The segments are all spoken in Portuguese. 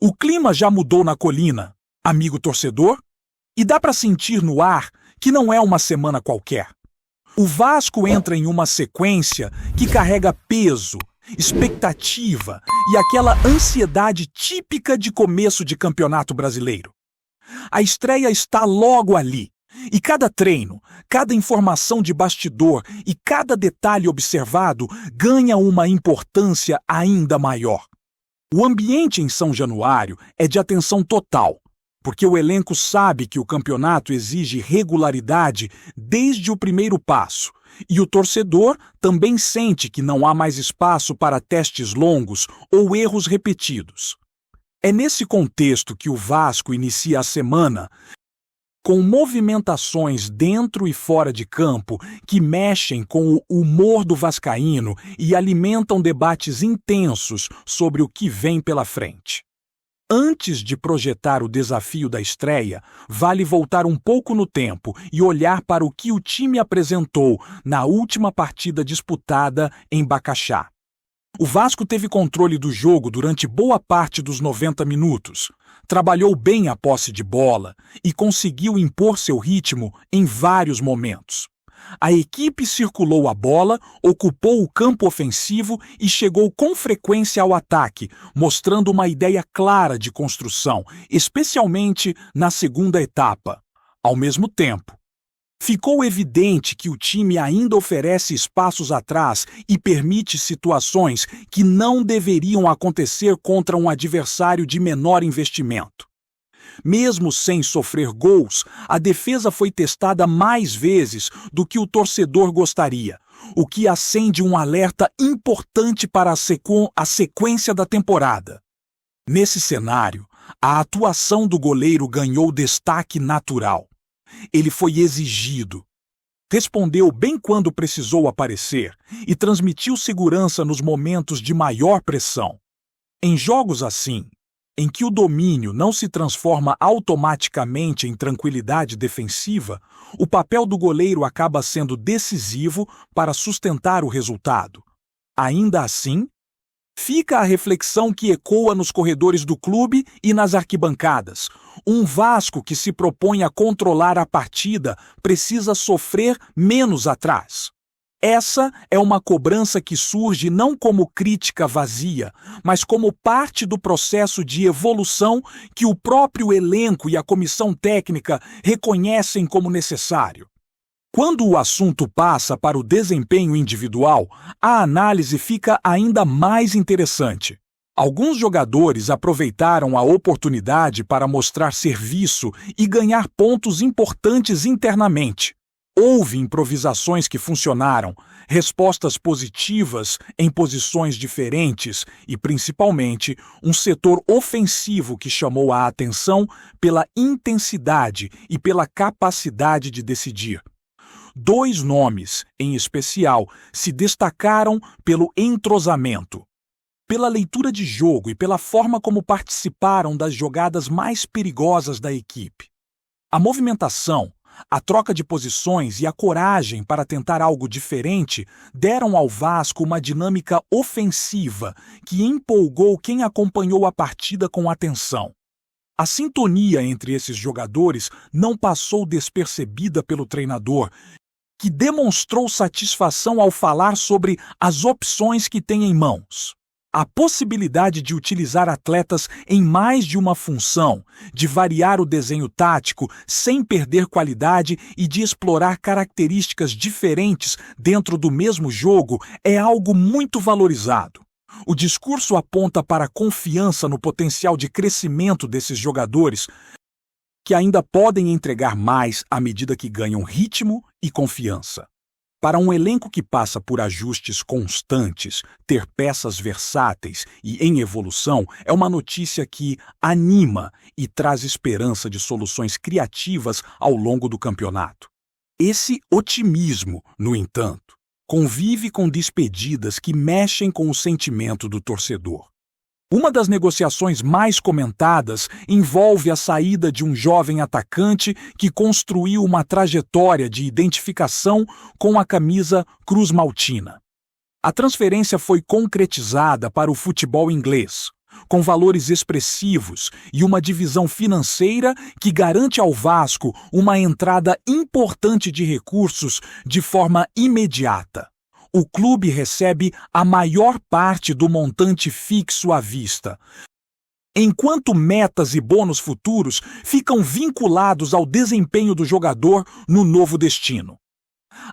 O clima já mudou na colina, amigo torcedor, e dá para sentir no ar que não é uma semana qualquer. O Vasco entra em uma sequência que carrega peso, expectativa e aquela ansiedade típica de começo de campeonato brasileiro. A estreia está logo ali, e cada treino, cada informação de bastidor e cada detalhe observado ganha uma importância ainda maior. O ambiente em São Januário é de atenção total, porque o elenco sabe que o campeonato exige regularidade desde o primeiro passo, e o torcedor também sente que não há mais espaço para testes longos ou erros repetidos. É nesse contexto que o Vasco inicia a semana com movimentações dentro e fora de campo que mexem com o humor do vascaíno e alimentam debates intensos sobre o que vem pela frente. Antes de projetar o desafio da estreia, vale voltar um pouco no tempo e olhar para o que o time apresentou na última partida disputada em Bacaxá. O Vasco teve controle do jogo durante boa parte dos 90 minutos, trabalhou bem a posse de bola e conseguiu impor seu ritmo em vários momentos. A equipe circulou a bola, ocupou o campo ofensivo e chegou com frequência ao ataque, mostrando uma ideia clara de construção, especialmente na segunda etapa. Ao mesmo tempo, ficou evidente que o time ainda oferece espaços atrás e permite situações que não deveriam acontecer contra um adversário de menor investimento. Mesmo sem sofrer gols, a defesa foi testada mais vezes do que o torcedor gostaria, o que acende um alerta importante para a sequência da temporada. Nesse cenário, a atuação do goleiro ganhou destaque natural. Ele foi exigido, respondeu bem quando precisou aparecer e transmitiu segurança nos momentos de maior pressão. Em jogos assim, em que o domínio não se transforma automaticamente em tranquilidade defensiva, o papel do goleiro acaba sendo decisivo para sustentar o resultado. Ainda assim, fica a reflexão que ecoa nos corredores do clube e nas arquibancadas. Um Vasco que se propõe a controlar a partida precisa sofrer menos atrás. Essa é uma cobrança que surge não como crítica vazia, mas como parte do processo de evolução que o próprio elenco e a comissão técnica reconhecem como necessário. Quando o assunto passa para o desempenho individual, a análise fica ainda mais interessante. Alguns jogadores aproveitaram a oportunidade para mostrar serviço e ganhar pontos importantes internamente. Houve improvisações que funcionaram, respostas positivas em posições diferentes e, principalmente, um setor ofensivo que chamou a atenção pela intensidade e pela capacidade de decidir. 2 nomes, em especial, se destacaram pelo entrosamento, pela leitura de jogo e pela forma como participaram das jogadas mais perigosas da equipe. A movimentação, a troca de posições e a coragem para tentar algo diferente deram ao Vasco uma dinâmica ofensiva que empolgou quem acompanhou a partida com atenção. A sintonia entre esses jogadores não passou despercebida pelo treinador, que demonstrou satisfação ao falar sobre as opções que tem em mãos. A possibilidade de utilizar atletas em mais de uma função, de variar o desenho tático sem perder qualidade e de explorar características diferentes dentro do mesmo jogo é algo muito valorizado. O discurso aponta para a confiança no potencial de crescimento desses jogadores, que ainda podem entregar mais à medida que ganham ritmo e confiança. Para um elenco que passa por ajustes constantes, ter peças versáteis e em evolução é uma notícia que anima e traz esperança de soluções criativas ao longo do campeonato. Esse otimismo, no entanto, convive com despedidas que mexem com o sentimento do torcedor. Uma das negociações mais comentadas envolve a saída de um jovem atacante que construiu uma trajetória de identificação com a camisa Cruz Maltina. A transferência foi concretizada para o futebol inglês, com valores expressivos e uma divisão financeira que garante ao Vasco uma entrada importante de recursos de forma imediata. O clube recebe a maior parte do montante fixo à vista, enquanto metas e bônus futuros ficam vinculados ao desempenho do jogador no novo destino.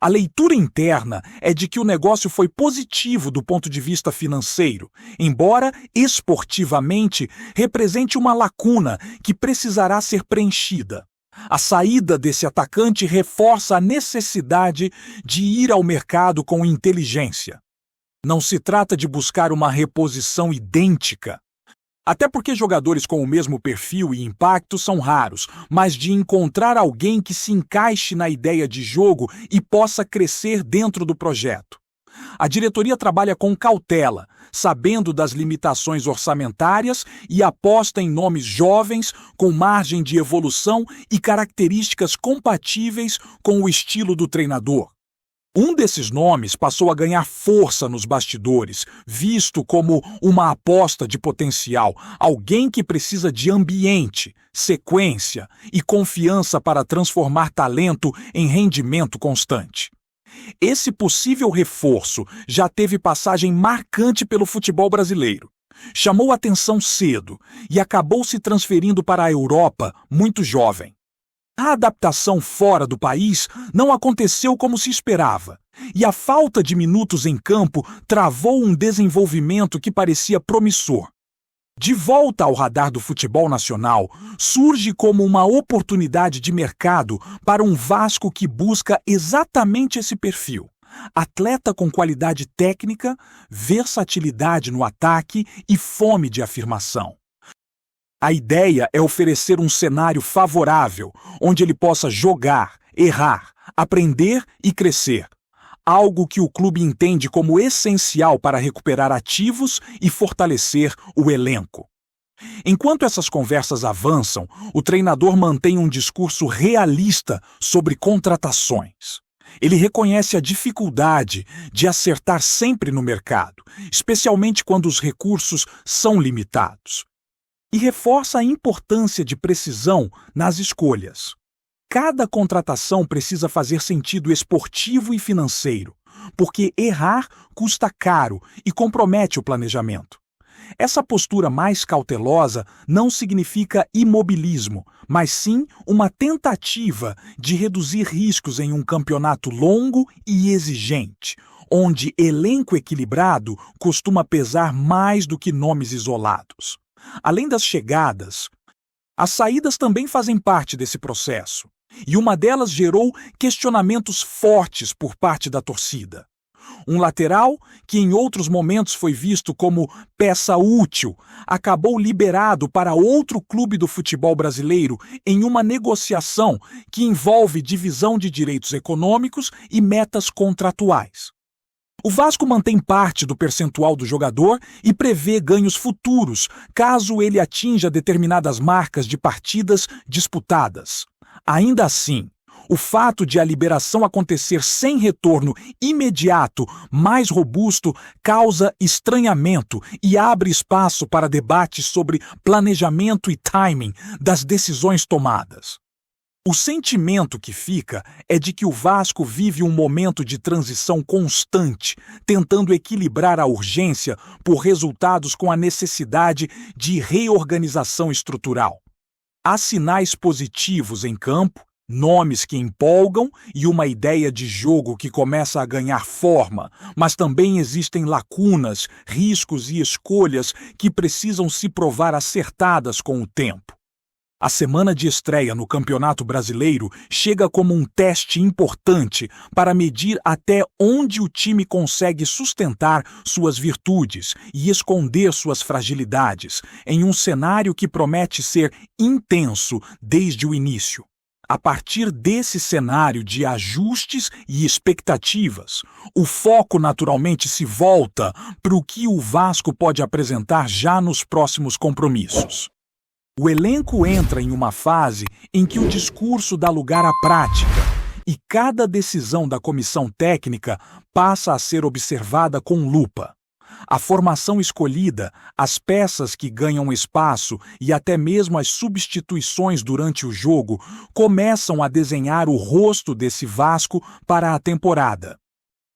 A leitura interna é de que o negócio foi positivo do ponto de vista financeiro, embora esportivamente represente uma lacuna que precisará ser preenchida. A saída desse atacante reforça a necessidade de ir ao mercado com inteligência. Não se trata de buscar uma reposição idêntica, até porque jogadores com o mesmo perfil e impacto são raros, mas de encontrar alguém que se encaixe na ideia de jogo e possa crescer dentro do projeto. A diretoria trabalha com cautela, sabendo das limitações orçamentárias e aposta em nomes jovens com margem de evolução e características compatíveis com o estilo do treinador. Um desses nomes passou a ganhar força nos bastidores, visto como uma aposta de potencial, alguém que precisa de ambiente, sequência e confiança para transformar talento em rendimento constante. Esse possível reforço já teve passagem marcante pelo futebol brasileiro. Chamou atenção cedo e acabou se transferindo para a Europa muito jovem. A adaptação fora do país não aconteceu como se esperava, e a falta de minutos em campo travou um desenvolvimento que parecia promissor. De volta ao radar do futebol nacional, surge como uma oportunidade de mercado para um Vasco que busca exatamente esse perfil. Atleta com qualidade técnica, versatilidade no ataque e fome de afirmação. A ideia é oferecer um cenário favorável, onde ele possa jogar, errar, aprender e crescer. Algo que o clube entende como essencial para recuperar ativos e fortalecer o elenco. Enquanto essas conversas avançam, o treinador mantém um discurso realista sobre contratações. Ele reconhece a dificuldade de acertar sempre no mercado, especialmente quando os recursos são limitados. E reforça a importância de precisão nas escolhas. Cada contratação precisa fazer sentido esportivo e financeiro, porque errar custa caro e compromete o planejamento. Essa postura mais cautelosa não significa imobilismo, mas sim uma tentativa de reduzir riscos em um campeonato longo e exigente, onde elenco equilibrado costuma pesar mais do que nomes isolados. Além das chegadas, as saídas também fazem parte desse processo, e uma delas gerou questionamentos fortes por parte da torcida. Um lateral, que em outros momentos foi visto como peça útil, acabou liberado para outro clube do futebol brasileiro em uma negociação que envolve divisão de direitos econômicos e metas contratuais. O Vasco mantém parte do percentual do jogador e prevê ganhos futuros, caso ele atinja determinadas marcas de partidas disputadas. Ainda assim, o fato de a liberação acontecer sem retorno imediato mais robusto causa estranhamento e abre espaço para debates sobre planejamento e timing das decisões tomadas. O sentimento que fica é de que o Vasco vive um momento de transição constante, tentando equilibrar a urgência por resultados com a necessidade de reorganização estrutural. Há sinais positivos em campo, nomes que empolgam e uma ideia de jogo que começa a ganhar forma, mas também existem lacunas, riscos e escolhas que precisam se provar acertadas com o tempo. A semana de estreia no Campeonato Brasileiro chega como um teste importante para medir até onde o time consegue sustentar suas virtudes e esconder suas fragilidades, em um cenário que promete ser intenso desde o início. A partir desse cenário de ajustes e expectativas, o foco naturalmente se volta para o que o Vasco pode apresentar já nos próximos compromissos. O elenco entra em uma fase em que o discurso dá lugar à prática e cada decisão da comissão técnica passa a ser observada com lupa. A formação escolhida, as peças que ganham espaço e até mesmo as substituições durante o jogo começam a desenhar o rosto desse Vasco para a temporada.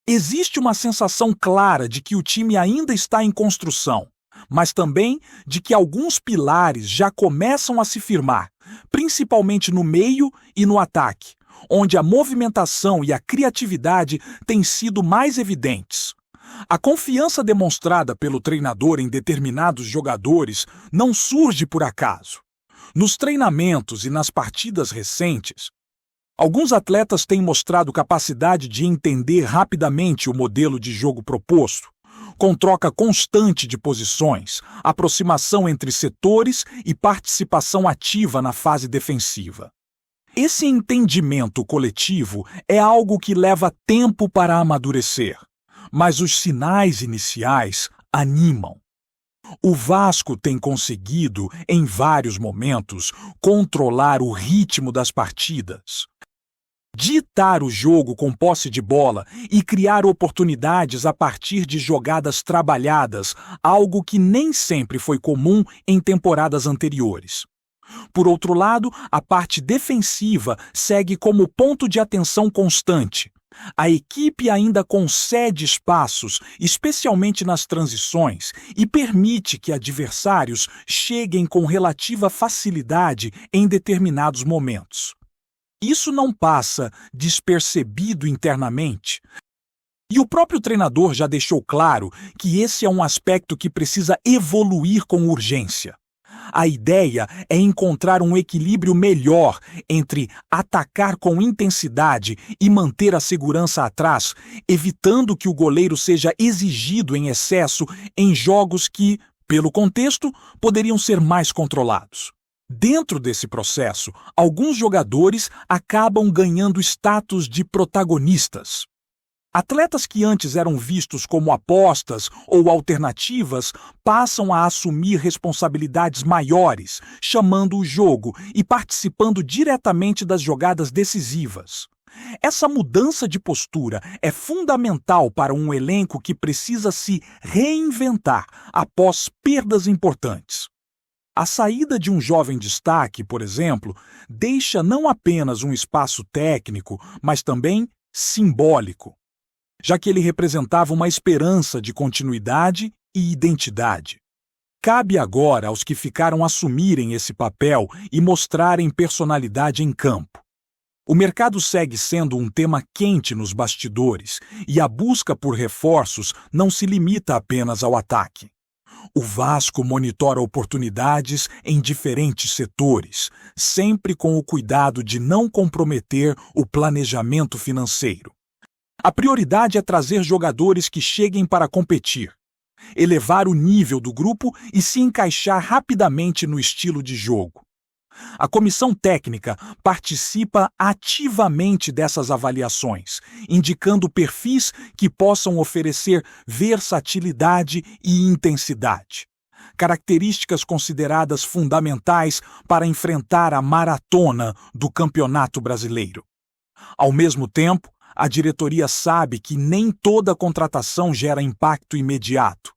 Existe uma sensação clara de que o time ainda está em construção, mas também de que alguns pilares já começam a se firmar, principalmente no meio e no ataque, onde a movimentação e a criatividade têm sido mais evidentes. A confiança demonstrada pelo treinador em determinados jogadores não surge por acaso. Nos treinamentos e nas partidas recentes, alguns atletas têm mostrado capacidade de entender rapidamente o modelo de jogo proposto, com troca constante de posições, aproximação entre setores e participação ativa na fase defensiva. Esse entendimento coletivo é algo que leva tempo para amadurecer, mas os sinais iniciais animam. O Vasco tem conseguido, em vários momentos, controlar o ritmo das partidas, ditar o jogo com posse de bola e criar oportunidades a partir de jogadas trabalhadas, algo que nem sempre foi comum em temporadas anteriores. Por outro lado, a parte defensiva segue como ponto de atenção constante. A equipe ainda concede espaços, especialmente nas transições, e permite que adversários cheguem com relativa facilidade em determinados momentos. Isso não passa despercebido internamente. E o próprio treinador já deixou claro que esse é um aspecto que precisa evoluir com urgência. A ideia é encontrar um equilíbrio melhor entre atacar com intensidade e manter a segurança atrás, evitando que o goleiro seja exigido em excesso em jogos que, pelo contexto, poderiam ser mais controlados. Dentro desse processo, alguns jogadores acabam ganhando status de protagonistas. Atletas que antes eram vistos como apostas ou alternativas passam a assumir responsabilidades maiores, chamando o jogo e participando diretamente das jogadas decisivas. Essa mudança de postura é fundamental para um elenco que precisa se reinventar após perdas importantes. A saída de um jovem destaque, por exemplo, deixa não apenas um espaço técnico, mas também simbólico, já que ele representava uma esperança de continuidade e identidade. Cabe agora aos que ficaram assumirem esse papel e mostrarem personalidade em campo. O mercado segue sendo um tema quente nos bastidores e a busca por reforços não se limita apenas ao ataque. O Vasco monitora oportunidades em diferentes setores, sempre com o cuidado de não comprometer o planejamento financeiro. A prioridade é trazer jogadores que cheguem para competir, elevar o nível do grupo e se encaixar rapidamente no estilo de jogo. A comissão técnica participa ativamente dessas avaliações, indicando perfis que possam oferecer versatilidade e intensidade, características consideradas fundamentais para enfrentar a maratona do Campeonato Brasileiro. Ao mesmo tempo, a diretoria sabe que nem toda contratação gera impacto imediato.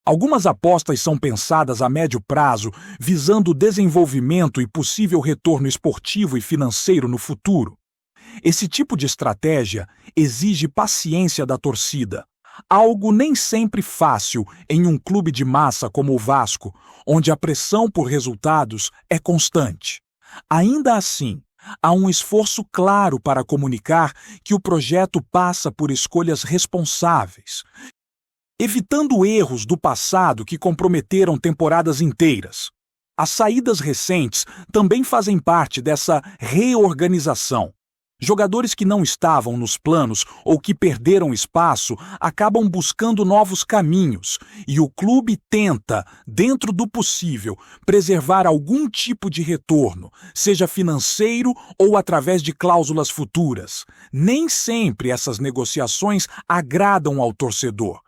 Algumas apostas são pensadas a médio prazo, visando o desenvolvimento e possível retorno esportivo e financeiro no futuro. Esse tipo de estratégia exige paciência da torcida, algo nem sempre fácil em um clube de massa como o Vasco, onde a pressão por resultados é constante. Ainda assim, há um esforço claro para comunicar que o projeto passa por escolhas responsáveis, evitando erros do passado que comprometeram temporadas inteiras. As saídas recentes também fazem parte dessa reorganização. Jogadores que não estavam nos planos ou que perderam espaço acabam buscando novos caminhos, e o clube tenta, dentro do possível, preservar algum tipo de retorno, seja financeiro ou através de cláusulas futuras. Nem sempre essas negociações agradam ao torcedor,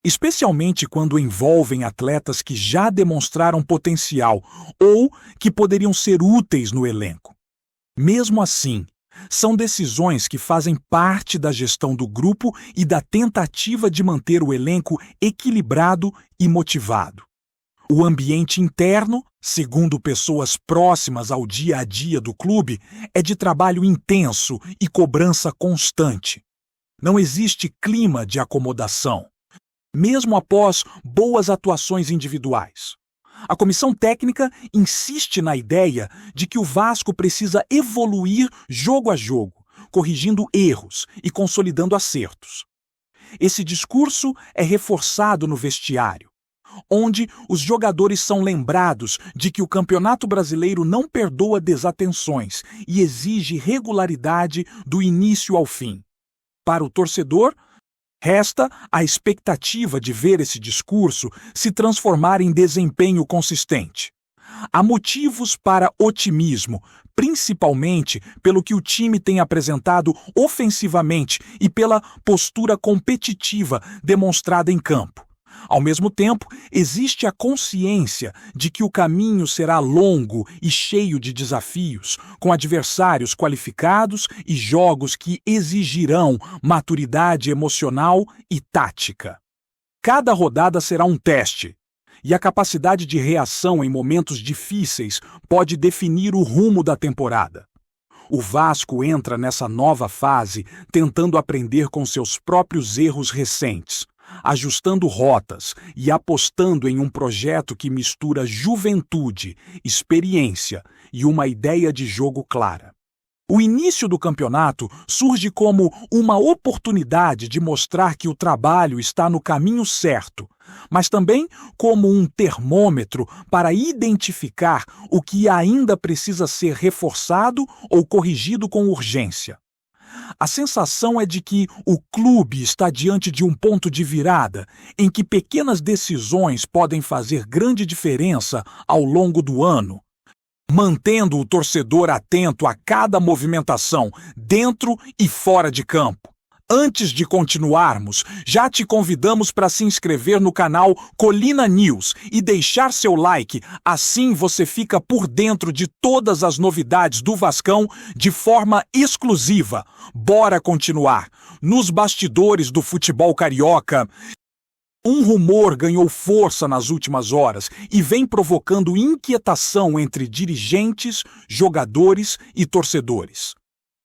especialmente quando envolvem atletas que já demonstraram potencial ou que poderiam ser úteis no elenco. Mesmo assim, São decisões que fazem parte da gestão do grupo e da tentativa de manter o elenco equilibrado e motivado. O ambiente interno, segundo pessoas próximas ao dia a dia do clube, é de trabalho intenso e cobrança constante. Não existe clima de acomodação, mesmo após boas atuações individuais. A comissão técnica insiste na ideia de que o Vasco precisa evoluir jogo a jogo, corrigindo erros e consolidando acertos. Esse discurso é reforçado no vestiário, onde os jogadores são lembrados de que o Campeonato Brasileiro não perdoa desatenções e exige regularidade do início ao fim. Para o torcedor, resta a expectativa de ver esse discurso se transformar em desempenho consistente. Há motivos para otimismo, principalmente pelo que o time tem apresentado ofensivamente e pela postura competitiva demonstrada em campo. Ao mesmo tempo, existe a consciência de que o caminho será longo e cheio de desafios, com adversários qualificados e jogos que exigirão maturidade emocional e tática. Cada rodada será um teste, e a capacidade de reação em momentos difíceis pode definir o rumo da temporada. O Vasco entra nessa nova fase tentando aprender com seus próprios erros recentes, ajustando rotas e apostando em um projeto que mistura juventude, experiência e uma ideia de jogo clara. O início do campeonato surge como uma oportunidade de mostrar que o trabalho está no caminho certo, mas também como um termômetro para identificar o que ainda precisa ser reforçado ou corrigido com urgência. A sensação é de que o clube está diante de um ponto de virada, em que pequenas decisões podem fazer grande diferença ao longo do ano, mantendo o torcedor atento a cada movimentação, dentro e fora de campo. Antes de continuarmos, já te convidamos para se inscrever no canal Colina News e deixar seu like, assim você fica por dentro de todas as novidades do Vascão de forma exclusiva. Bora continuar! Nos bastidores do futebol carioca, um rumor ganhou força nas últimas horas e vem provocando inquietação entre dirigentes, jogadores e torcedores.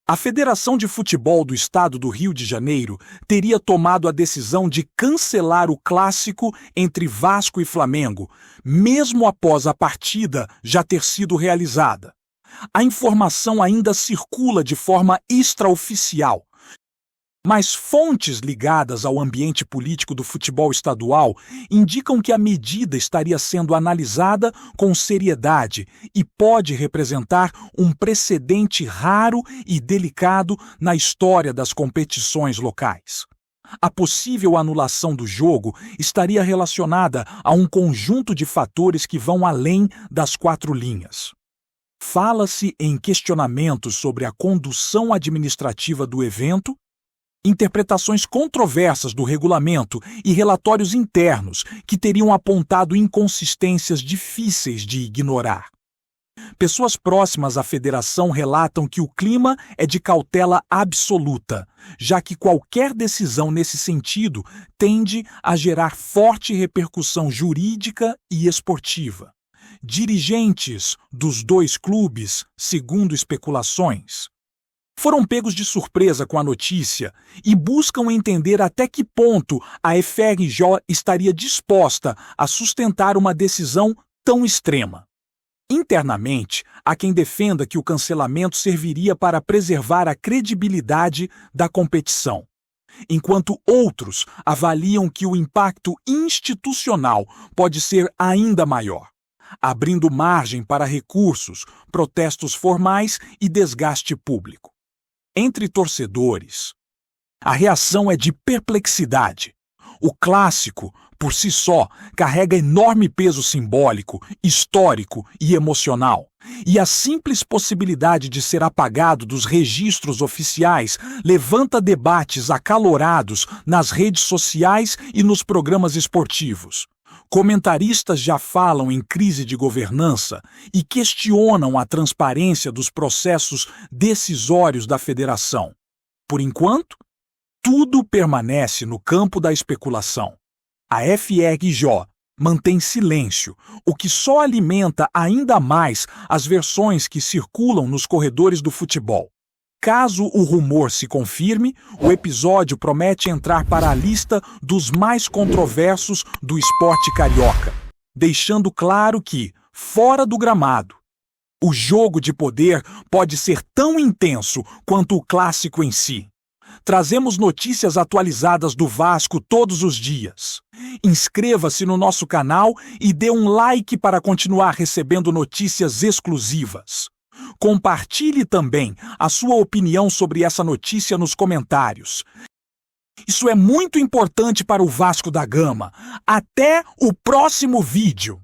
A Federação de Futebol do Estado do Rio de Janeiro teria tomado a decisão de cancelar o clássico entre Vasco e Flamengo, mesmo após a partida já ter sido realizada. A informação ainda circula de forma extraoficial, mas fontes ligadas ao ambiente político do futebol estadual indicam que a medida estaria sendo analisada com seriedade e pode representar um precedente raro e delicado na história das competições locais. A possível anulação do jogo estaria relacionada a um conjunto de fatores que vão além das 4 linhas. Fala-se em questionamentos sobre a condução administrativa do evento, interpretações controversas do regulamento e relatórios internos que teriam apontado inconsistências difíceis de ignorar. Pessoas próximas à federação relatam que o clima é de cautela absoluta, já que qualquer decisão nesse sentido tende a gerar forte repercussão jurídica e esportiva. Dirigentes dos 2 clubes, segundo especulações, foram pegos de surpresa com a notícia e buscam entender até que ponto a FRJ estaria disposta a sustentar uma decisão tão extrema. Internamente, há quem defenda que o cancelamento serviria para preservar a credibilidade da competição, enquanto outros avaliam que o impacto institucional pode ser ainda maior, abrindo margem para recursos, protestos formais e desgaste público. Entre torcedores, a reação é de perplexidade. O clássico, por si só, carrega enorme peso simbólico, histórico e emocional. E a simples possibilidade de ser apagado dos registros oficiais levanta debates acalorados nas redes sociais e nos programas esportivos. Comentaristas já falam em crise de governança e questionam a transparência dos processos decisórios da federação. Por enquanto, tudo permanece no campo da especulação. A FRJ mantém silêncio, o que só alimenta ainda mais as versões que circulam nos corredores do futebol. Caso o rumor se confirme, o episódio promete entrar para a lista dos mais controversos do esporte carioca, deixando claro que, fora do gramado, o jogo de poder pode ser tão intenso quanto o clássico em si. Trazemos notícias atualizadas do Vasco todos os dias. Inscreva-se no nosso canal e dê um like para continuar recebendo notícias exclusivas. Compartilhe também a sua opinião sobre essa notícia nos comentários. Isso é muito importante para o Vasco da Gama. Até o próximo vídeo!